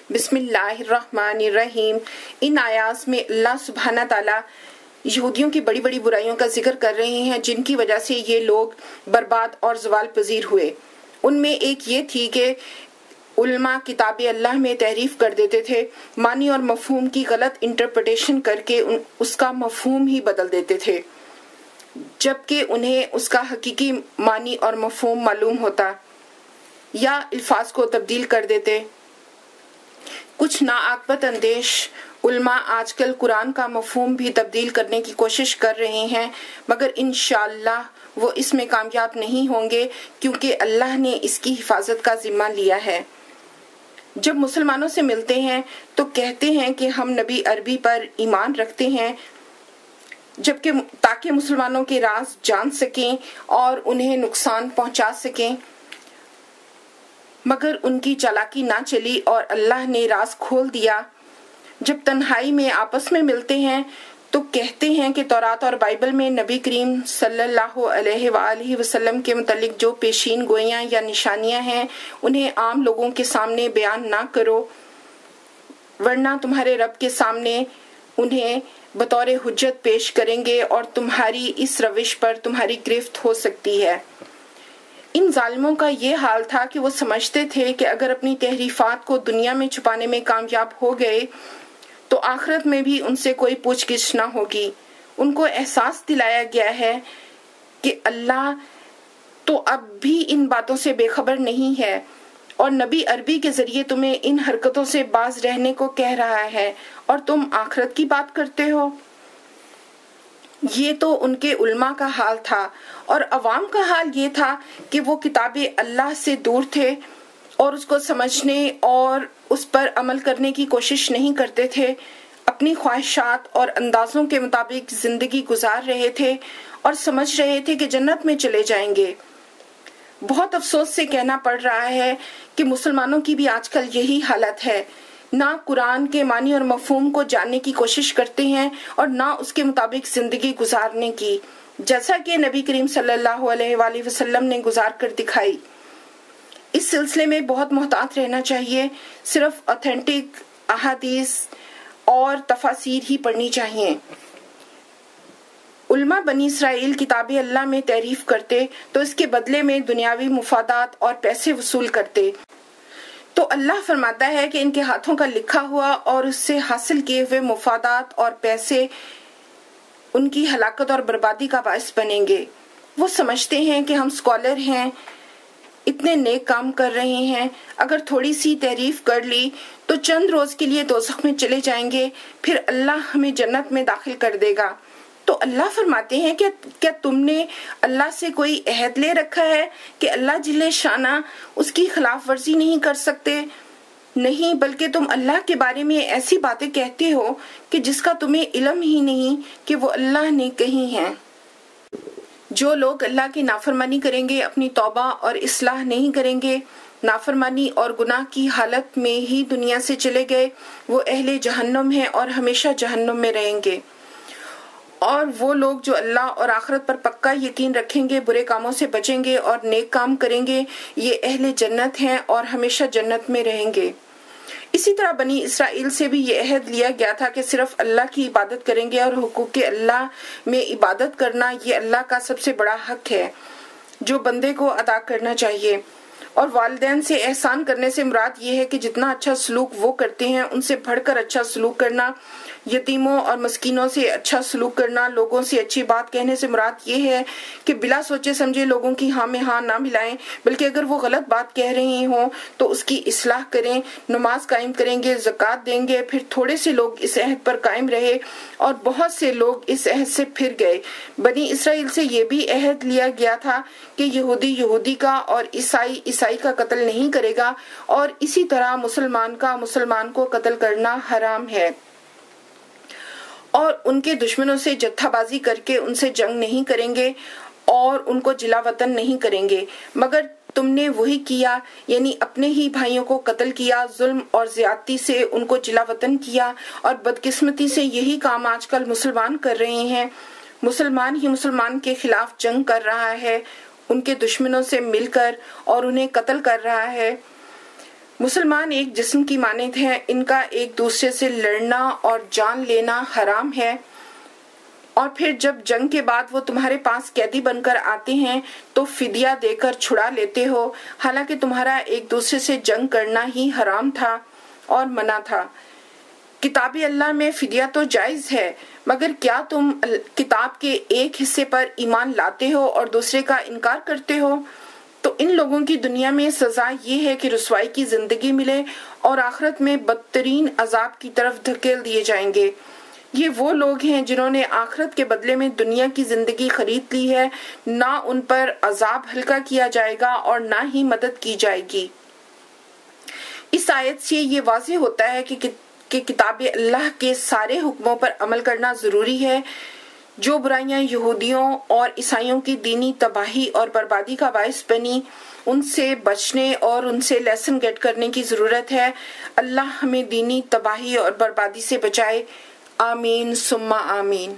بسم اللہ الرحمن الرحیم۔ ان آیات میں اللہ سبحانہ تعالیٰ یہودیوں کی بڑی بڑی برائیوں کا ذکر کر رہے ہیں جن کی وجہ سے یہ لوگ برباد اور زوال پذیر ہوئے۔ ان میں ایک یہ تھی کہ علماء کتاب اللہ میں تحریف کر دیتے تھے، معنی اور مفہوم کی غلط انٹرپریٹیشن کر کے اس کا مفہوم ہی بدل دیتے تھے، جبکہ انہیں اس کا حقیقی معنی اور مفہوم معلوم ہوتا، یا الفاظ کو تبدیل کر دیتے۔ کچھ ناعاقبت اندیش علماء آج کل قرآن کا مفہوم بھی تبدیل کرنے کی کوشش کر رہے ہیں، مگر انشاءاللہ وہ اس میں کامیاب نہیں ہوں گے کیونکہ اللہ نے اس کی حفاظت کا ذمہ لیا ہے۔ جب مسلمانوں سے ملتے ہیں تو کہتے ہیں کہ ہم نبی عربی پر ایمان رکھتے ہیں، جبکہ تاکہ مسلمانوں کے راز جان سکیں اور انہیں نقصان پہنچا سکیں، مگر ان کی چالاکی نہ چلی اور اللہ نے راز کھول دیا۔ جب تنہائی میں آپس میں ملتے ہیں تو کہتے ہیں کہ تورات اور بائبل میں نبی کریم صلی اللہ علیہ وآلہ وسلم کے متعلق جو پیشین گوئیاں یا نشانیاں ہیں انہیں عام لوگوں کے سامنے بیان نہ کرو، ورنہ تمہارے رب کے سامنے انہیں بطور حجت پیش کریں گے اور تمہاری اس روش پر تمہاری گرفت ہو سکتی ہے۔ ان ظالموں کا یہ حال تھا کہ وہ سمجھتے تھے کہ اگر اپنی تحریفات کو دنیا میں چھپانے میں کامیاب ہو گئے تو آخرت میں بھی ان سے کوئی پوچھ گچھ نہ ہوگی۔ ان کو احساس دلایا گیا ہے کہ اللہ تو اب بھی ان باتوں سے بے خبر نہیں ہے اور نبی عربی کے ذریعے تمہیں ان حرکتوں سے باز رہنے کو کہہ رہا ہے اور تم آخرت کی بات کرتے ہو۔ یہ تو ان کے علماء کا حال تھا، اور عوام کا حال یہ تھا کہ وہ کتاب اللہ سے دور تھے اور اس کو سمجھنے اور اس پر عمل کرنے کی کوشش نہیں کرتے تھے، اپنی خواہشات اور اندازوں کے مطابق زندگی گزار رہے تھے اور سمجھ رہے تھے کہ جنت میں چلے جائیں گے۔ بہت افسوس سے کہنا پڑ رہا ہے کہ مسلمانوں کی بھی آج کل یہی حالت ہے، نہ قرآن کے معنی اور مفہوم کو جاننے کی کوشش کرتے ہیں اور نہ اس کے مطابق زندگی گزارنے کی، جیسا کہ نبی کریم صلی اللہ علیہ وآلہ وسلم نے گزار کر دکھائی۔ اس سلسلے میں بہت محتاط رہنا چاہیے، صرف اوتھینٹک احادیث اور تفاسیر ہی پڑھنی چاہیے۔ علماء بنی اسرائیل کتاب اللہ میں تحریف کرتے تو اس کے بدلے میں دنیاوی مفادات اور پیسے وصول کرتے، تو اللہ فرماتا ہے کہ ان کے ہاتھوں کا لکھا ہوا اور اس سے حاصل کیے ہوئے مفادات اور پیسے ان کی ہلاکت اور بربادی کا باعث بنیں گے۔ وہ سمجھتے ہیں کہ ہم اسکالر ہیں، اتنے نیک کام کر رہے ہیں، اگر تھوڑی سی تعریف کر لی تو چند روز کے لیے دوزخ میں چلے جائیں گے، پھر اللہ ہمیں جنت میں داخل کر دے گا۔ تو اللہ فرماتے ہیں کہ کیا تم نے اللہ سے کوئی عہد لے رکھا ہے کہ اللہ جل شانہ اس کی خلاف ورزی نہیں کر سکتے؟ نہیں، بلکہ تم اللہ کے بارے میں ایسی باتیں کہتے ہو کہ جس کا تمہیں علم ہی نہیں کہ وہ اللہ نے کہی ہیں۔ جو لوگ اللہ کی نافرمانی کریں گے، اپنی توبہ اور اصلاح نہیں کریں گے، نافرمانی اور گناہ کی حالت میں ہی دنیا سے چلے گئے، وہ اہل جہنم ہیں اور ہمیشہ جہنم میں رہیں گے۔ اور وہ لوگ جو اللہ اور آخرت پر پکا یقین رکھیں گے، برے کاموں سے بچیں گے اور نیک کام کریں گے، یہ اہل جنت ہیں اور ہمیشہ جنت میں رہیں گے۔ اسی طرح بنی اسرائیل سے بھی یہ عہد لیا گیا تھا کہ صرف اللہ کی عبادت کریں گے اور حقوق اللہ میں عبادت کرنا یہ اللہ کا سب سے بڑا حق ہے جو بندے کو ادا کرنا چاہیے۔ اور والدین سے احسان کرنے سے مراد یہ ہے کہ جتنا اچھا سلوک وہ کرتے ہیں ان سے بڑھ کر اچھا سلوک کرنا، یتیموں اور مسکینوں سے اچھا سلوک کرنا، لوگوں سے اچھی بات کہنے سے مراد یہ ہے کہ بلا سوچے سمجھے لوگوں کی ہاں میں ہاں نہ ملائیں، بلکہ اگر وہ غلط بات کہہ رہے ہوں تو اس کی اصلاح کریں، نماز قائم کریں گے، زکوٰۃ دیں گے، پھر تھوڑے سے لوگ اس عہد پر قائم رہے اور بہت سے لوگ اس عہد سے پھر گئے۔ بنی اسرائیل سے یہ بھی عہد لیا گیا تھا کہ یہودی یہودی کا اور عیسائی عیسائی کا قتل نہیں کرے گا، اور اسی طرح مسلمان کا مسلمان کو قتل کرنا حرام ہے، اور ان کے دشمنوں سے جتھا بازی کر کے ان سے جنگ نہیں کریں گے اور ان کو جلا وطن نہیں کریں گے، مگر تم نے وہی کیا، یعنی اپنے ہی بھائیوں کو قتل کیا، ظلم اور زیادتی سے ان کو جلا وطن کیا، اور بدقسمتی سے یہی کام آج کل مسلمان کر رہے ہیں۔ مسلمان ہی مسلمان کے خلاف جنگ کر رہا ہے، ان کے دشمنوں سے مل کر، اور انہیں قتل کر رہا ہے۔ مسلمان ایک جسم کی مانند ہیں، ان کا ایک دوسرے سے لڑنا اور جان لینا حرام ہے، اور پھر جب جنگ کے بعد وہ تمہارے پاس قیدی بن کر آتے ہیں تو فدیہ دے کر چھڑا لیتے ہو، حالانکہ تمہارا ایک دوسرے سے جنگ کرنا ہی حرام تھا اور منع تھا۔ کتاب اللہ میں فدیہ تو جائز ہے، مگر کیا تم کتاب کے ایک حصے پر ایمان لاتے ہو اور دوسرے کا انکار کرتے ہو؟ تو ان لوگوں کی دنیا میں سزا یہ ہے کہ رسوائی کی زندگی ملے اور آخرت میں بدترین عذاب کی طرف دھکیل دیے جائیں گے۔ یہ وہ لوگ ہیں جنہوں نے آخرت کے بدلے میں دنیا کی زندگی خرید لی ہے، نہ ان پر عذاب ہلکا کیا جائے گا اور نہ ہی مدد کی جائے گی۔ اس آیت سے یہ واضح ہوتا ہے کہ کتاب اللہ کے سارے حکموں پر عمل کرنا ضروری ہے۔ جو برائیاں یہودیوں اور عیسائیوں کی دینی تباہی اور بربادی کا باعث بنی، ان سے بچنے اور ان سے لیسن گیٹ کرنے کی ضرورت ہے۔ اللہ ہمیں دینی تباہی اور بربادی سے بچائے، آمین ثم آمین۔